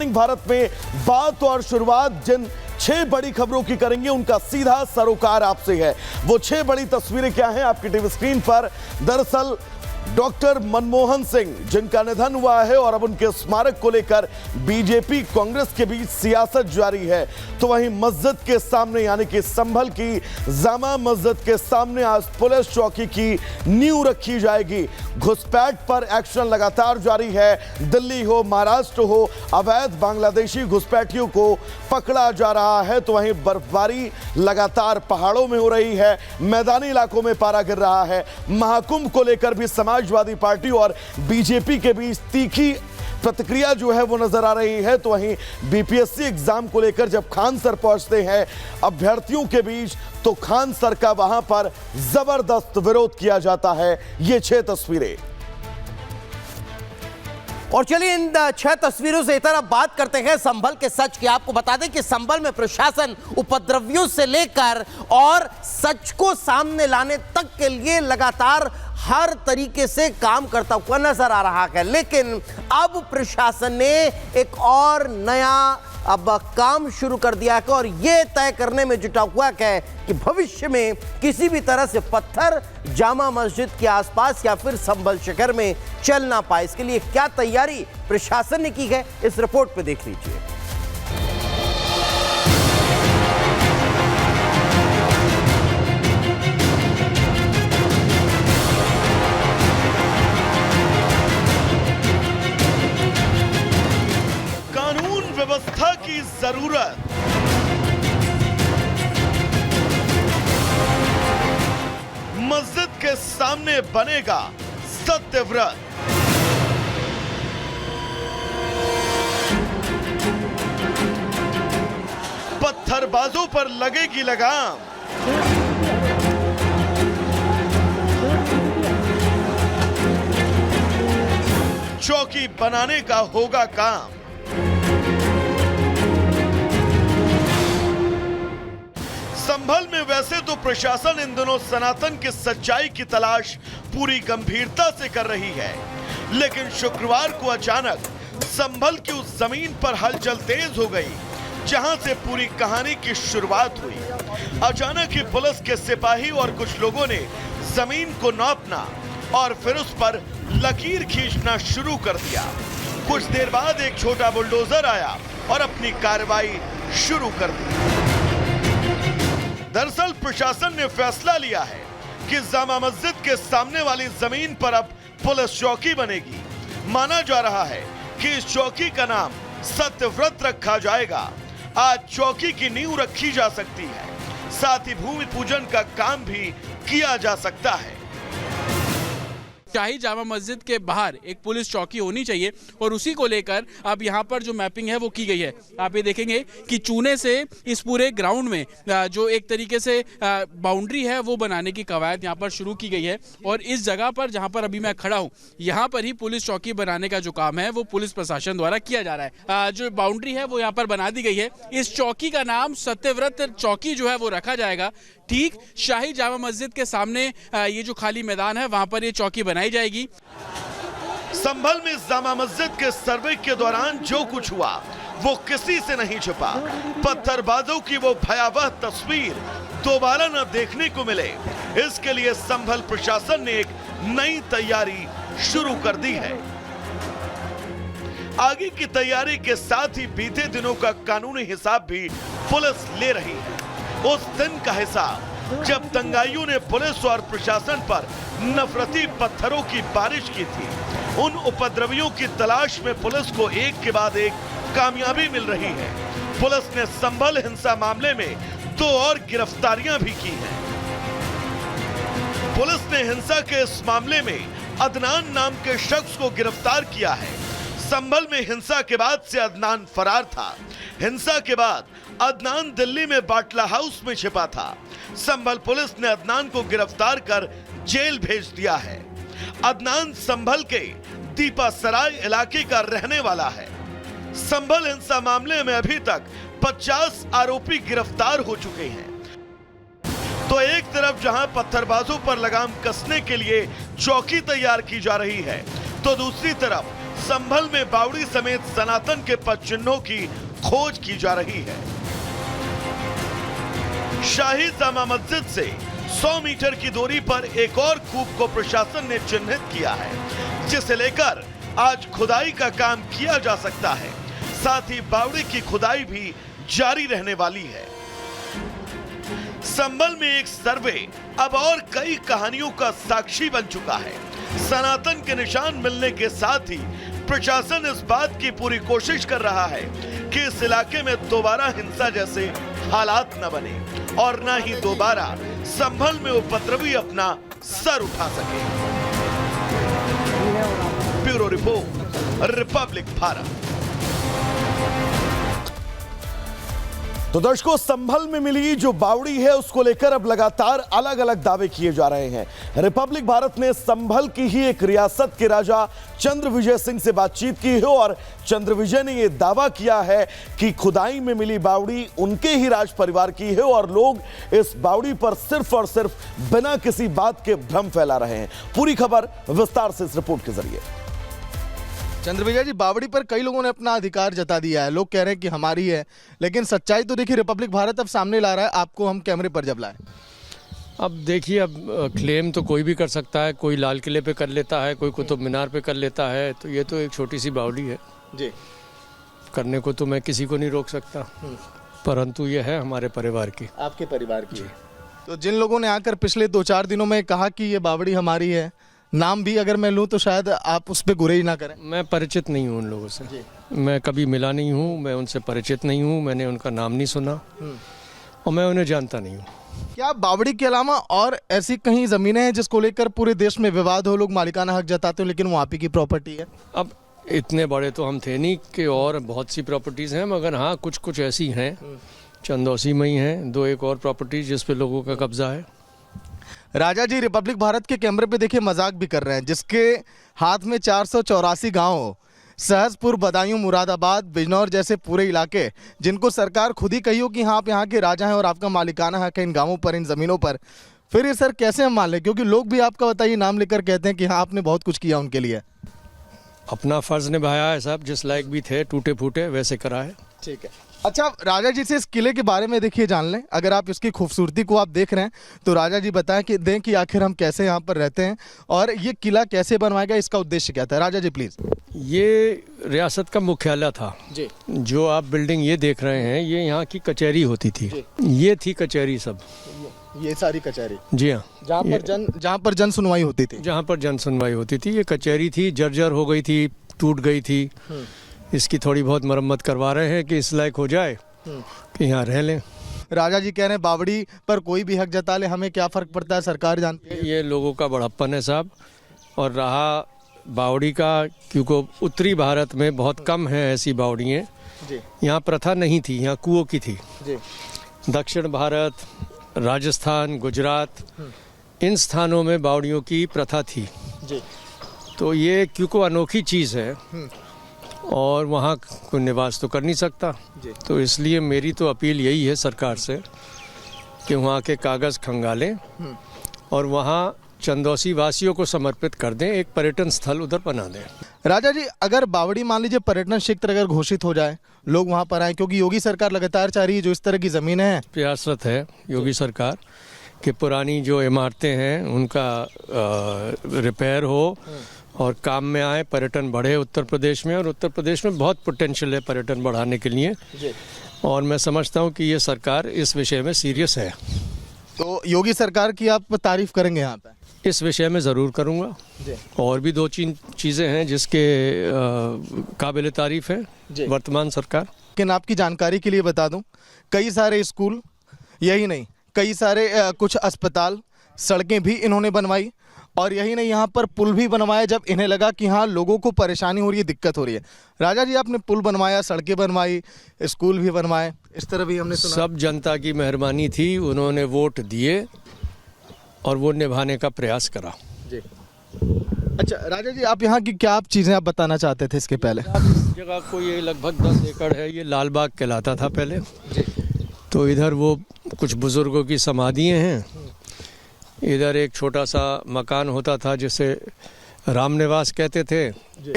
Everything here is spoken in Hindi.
ब्रेकिंग भारत में बात और शुरुआत जिन 6 बड़ी खबरों की करेंगे उनका सीधा सरोकार आपसे है। वो 6 बड़ी तस्वीरें क्या हैं आपकी टीवी स्क्रीन पर। दरअसल डॉक्टर मनमोहन सिंह जिनका निधन हुआ है और अब उनके स्मारक को लेकर बीजेपी कांग्रेस के बीच सियासत जारी है। तो वहीं मस्जिद के सामने यानी कि संभल की जामा मस्जिद के सामने आज पुलिस चौकी की नींव रखी जाएगी। घुसपैठ पर एक्शन लगातार जारी है। दिल्ली हो महाराष्ट्र हो अवैध बांग्लादेशी घुसपैठियों को पकड़ा जा रहा है। तो वहीं बर्फबारी लगातार पहाड़ों में हो रही है, मैदानी इलाकों में पारा गिर रहा है। महाकुंभ को लेकर भी समाजवादी पार्टी और बीजेपी के बीच तीखी प्रतिक्रिया जो है वो नजर आ रही है। तो वहीं बीपीएससी एग्जाम को लेकर जब खान सर पहुंचते हैं अभ्यर्थियों के बीच तो खान सर का वहां पर जबरदस्त विरोध किया जाता है। ये 6 तस्वीरें। और चलिए इन 6 तस्वीरों से इधर अब बात करते हैं संभल के सच की। आपको बता दें कि संभल में प्रशासन उपद्रवियों से लेकर और सच को सामने लाने तक के लिए लगातार हर तरीके से काम करता हुआ नजर आ रहा है। लेकिन अब प्रशासन ने एक और नया अब काम शुरू कर दिया है और यह तय करने में जुटा हुआ है कि भविष्य में किसी भी तरह से पत्थर जामा मस्जिद के आसपास या फिर संभल शहर में चल ना पाए। इसके लिए क्या तैयारी प्रशासन ने की है, इस रिपोर्ट पे देख लीजिए। व्यवस्था की जरूरत, मस्जिद के सामने बनेगा सत्यव्रत। पत्थरबाजों पर लगेगी लगाम, चौकी बनाने का होगा काम। संभल में वैसे तो प्रशासन इन दिनों सनातन की सच्चाई की तलाश पूरी गंभीरता से कर रही है, लेकिन शुक्रवार को अचानक संभल की उस जमीन पर हलचल तेज हो गई जहां से पूरी कहानी की शुरुआत हुई। अचानक ही पुलिस के सिपाही और कुछ लोगों ने जमीन को नापना और फिर उस पर लकीर खींचना शुरू कर दिया। कुछ देर बाद एक छोटा बुलडोजर आया और अपनी कार्रवाई शुरू कर दी। दरअसल प्रशासन ने फैसला लिया है कि जामा मस्जिद के सामने वाली जमीन पर अब पुलिस चौकी बनेगी। माना जा रहा है कि इस चौकी का नाम सत्यव्रत रखा जाएगा। आज चौकी की नींव रखी जा सकती है, साथ ही भूमि पूजन का काम भी किया जा सकता है। शाही जामा मस्जिद के बाहर एक पुलिस चौकी होनी चाहिए और उसी को लेकर अब यहाँ पर जो मैपिंग है वो की गई है। आप ये देखेंगे कि चूने से इस पूरे ग्राउंड में जो एक तरीके से बाउंड्री है वो बनाने की कवायद यहाँ पर शुरू की गई है और इस जगह पर जहाँ पर अभी मैं खड़ा हूँ यहाँ पर ही पुलिस चौकी बनाने का जो काम है वो पुलिस प्रशासन द्वारा किया जा रहा है। जो बाउंड्री है वो यहाँ पर बना दी गई है। इस चौकी का नाम सत्यव्रत चौकी जो है वो रखा जाएगा। ठीक शाही जामा मस्जिद के सामने ये जो खाली मैदान है वहां पर ये चौकी बनाई जाएगी। संभल में जामा मस्जिद के सर्वे के दौरान जो कुछ हुआ वो किसी से नहीं छुपा। पत्थरबाजों की वो भयावह तस्वीर दोबारा न देखने को मिले, इसके लिए संभल प्रशासन ने एक नई तैयारी शुरू कर दी है। आगे की तैयारी के साथ ही बीते दिनों का कानूनी हिसाब भी पुलिस ले रही है। उस दिन का हिसाब जब दंगाइयों ने पुलिस और प्रशासन पर नफरती पत्थरों की बारिश की थी। उन उपद्रवियों की तलाश में पुलिस को एक के बाद एक कामयाबी मिल रही है। पुलिस ने संभल हिंसा मामले में 2 और गिरफ्तारियां भी की हैं। पुलिस ने हिंसा के इस मामले में अदनान नाम के शख्स को गिरफ्तार किया है। संभल में हिंसा के बाद से अदनान फरार था। हिंसा के बाद अदनान दिल्ली में बाटला हाउस में छिपा था। संभल पुलिस ने अदनान को गिरफ्तार कर जेल भेज दिया है। अदनान संभल के दीपा सराय इलाके का रहने वाला है। संभल हिंसा मामले में अभी तक 50 आरोपी गिरफ्तार हो चुके हैं। तो एक तरफ जहां पत्थरबाजों पर लगाम कसने के लिए चौकी तैयार की जा रही है, तो दूसरी तरफ संभल में बावड़ी समेत सनातन के पद चिन्हों की खोज की जा रही है। शाही जामा मस्जिद से 100 मीटर की दूरी पर एक और कूप को प्रशासन ने चिन्हित किया है, जिसे लेकर आज खुदाई का काम किया जा सकता है। साथ ही बावड़ी की खुदाई भी जारी रहने वाली है। संभल में एक सर्वे अब और कई कहानियों का साक्षी बन चुका है। सनातन के निशान मिलने के साथ ही प्रशासन इस बात की पूरी कोशिश कर रहा है कि इस इलाके में दोबारा हिंसा जैसे हालात न बने और न ही दोबारा संभल में उपद्रवी अपना सर उठा सके। Bureau report, Republic Bharat. तो दर्शकों, संभल में मिली जो बावड़ी है उसको लेकर अब लगातार अलग अलग दावे किए जा रहे हैं। रिपब्लिक भारत ने संभल की ही एक रियासत के राजा चंद्रविजय सिंह से बातचीत की है और चंद्रविजय ने यह दावा किया है कि खुदाई में मिली बावड़ी उनके ही राज परिवार की है और लोग इस बावड़ी पर सिर्फ और सिर्फ बिना किसी बात के भ्रम फैला रहे हैं। पूरी खबर विस्तार से इस रिपोर्ट के जरिए। चंद्रविजय जी, बावड़ी पर कई लोगों ने अपना अधिकार जता दिया है। लोग कह रहे हैं कि हमारी है, लेकिन सच्चाई तो देखिए रिपब्लिक भारत अब सामने ला रहा है। आपको हम कैमरे पर जब लाए। अब देखिए, अब क्लेम तो कोई भी कर सकता है। कोई लाल किले पे कर लेता है, कोई कुतुब मीनार पे कर लेता है। तो ये तो एक छोटी सी बावड़ी है जी, करने को तो मैं किसी को नहीं रोक सकता, परंतु ये है हमारे परिवार की। आपके परिवार की। तो जिन लोगों ने आकर पिछले 2-4 दिनों में कहा कि ये बावड़ी हमारी है, नाम भी अगर मैं लूं तो शायद आप उस पर गुरेज ना करें। मैं परिचित नहीं हूँ उन लोगों से, मैं कभी मिला नहीं हूँ, मैं उनसे परिचित नहीं हूँ, मैंने उनका नाम नहीं सुना और मैं उन्हें जानता नहीं हूँ। क्या बावड़ी के अलावा और ऐसी कहीं जमीनें हैं जिसको लेकर पूरे देश में विवाद हो, लोग मालिकाना हक जताते हो, लेकिन वो आप ही की प्रॉपर्टी है? अब इतने बड़े तो हम थे नहीं कि और बहुत सी प्रॉपर्टीज़ हैं, मगर हाँ कुछ कुछ ऐसी हैं, चंदौसी में ही हैं 2-1 और प्रॉपर्टीज जिस पे लोगों का कब्जा है। राजा जी रिपब्लिक भारत के कैमरे पे देखिए मजाक भी कर रहे हैं, जिसके हाथ में 484 गांव, सहसपुर, बदायूं, मुरादाबाद, बिजनौर जैसे पूरे इलाके, जिनको सरकार खुद ही कही हो कि हाँ आप यहाँ के राजा हैं और आपका मालिकाना हक है इन गांवों पर, इन ज़मीनों पर, फिर ये सर कैसे हम मान लें? क्योंकि लोग भी आपका बताइए नाम लेकर कहते हैं कि हाँ आपने बहुत कुछ किया उनके लिए। अपना फ़र्ज़ निभाया है साहब, जिस लायक भी थे टूटे फूटे वैसे करा है। ठीक है। अच्छा, राजा जी से इस किले के बारे में देखिए जान लें। अगर आप इसकी खूबसूरती को आप देख रहे हैं तो राजा जी बताएं कि दें कि आखिर हम कैसे यहाँ पर रहते हैं और ये किला कैसे बनवाया गया, इसका उद्देश्य क्या था? राजा जी प्लीज। ये रियासत का मुख्यालय था जी। जो आप बिल्डिंग ये देख रहे हैं, ये यहाँ की कचहरी होती थी। ये थी कचहरी सब, ये सारी कचहरी। जी हाँ, जहाँ पर जन सुनवाई होती थी। जहाँ पर जन सुनवाई होती थी ये कचहरी थी। जर्जर हो गई थी, टूट गई थी। इसकी थोड़ी बहुत मरम्मत करवा रहे हैं कि इस लायक हो जाए कि यहाँ रह लें। राजा जी कह रहे हैं बावड़ी पर कोई भी हक जता ले, हमें क्या फर्क पड़ता है, सरकार जानती है। ये लोगों का बड़प्पन है साहब। और रहा बावड़ी का, क्योंकि उत्तरी भारत में बहुत कम है ऐसी बावड़ियाँ, यहाँ प्रथा नहीं थी, यहाँ कुओं की थी। दक्षिण भारत, राजस्थान, गुजरात, इन स्थानों में बावड़ियों की प्रथा थी। तो ये क्योंकि अनोखी चीज़ है और वहाँ कोई निवास तो कर नहीं सकता, तो इसलिए मेरी तो अपील यही है सरकार से कि वहाँ के कागज़ खंगालें और वहाँ चंदौसी वासियों को समर्पित कर दें, एक पर्यटन स्थल उधर बना दें। राजा जी, अगर बावड़ी मान लीजिए पर्यटन क्षेत्र अगर घोषित हो जाए, लोग वहाँ पर आए, क्योंकि योगी सरकार लगातार चाह रही है जो इस तरह की ज़मीनें हैं, प्रयासरत है योगी सरकार कि पुरानी जो इमारतें हैं उनका रिपेयर हो और काम में आए, पर्यटन बढ़े उत्तर प्रदेश में। और उत्तर प्रदेश में बहुत पोटेंशियल है पर्यटन बढ़ाने के लिए और मैं समझता हूँ कि ये सरकार इस विषय में सीरियस है। तो योगी सरकार की आप तारीफ करेंगे यहाँ पे? इस विषय में ज़रूर करूँगा। और भी 2-3 चीज़ें हैं जिसके काबिल तारीफ है वर्तमान सरकार। लेकिन आपकी जानकारी के लिए बता दूँ, कई सारे स्कूल, यही नहीं कई सारे कुछ अस्पताल, सड़कें भी इन्होंने बनवाई और यही नहीं यहाँ पर पुल भी बनवाया जब इन्हें लगा कि हाँ लोगों को परेशानी हो रही है, दिक्कत हो रही है। राजा जी आपने पुल बनवाया, सड़कें बनवाई, स्कूल भी बनवाए, इस तरह भी हमने सुना। सब जनता की मेहरबानी थी, उन्होंने वोट दिए और वो निभाने का प्रयास करा। जी। अच्छा राजा जी, आप यहाँ की क्या आप चीज़ें आप बताना चाहते थे इसके पहले? इस जगह को ये लगभग 10 एकड़ है, ये लाल बाग कहलाता था पहले। तो इधर वो कुछ बुजुर्गों की समाधियाँ हैं, इधर एक छोटा सा मकान होता था जिसे राम निवास कहते थे। इन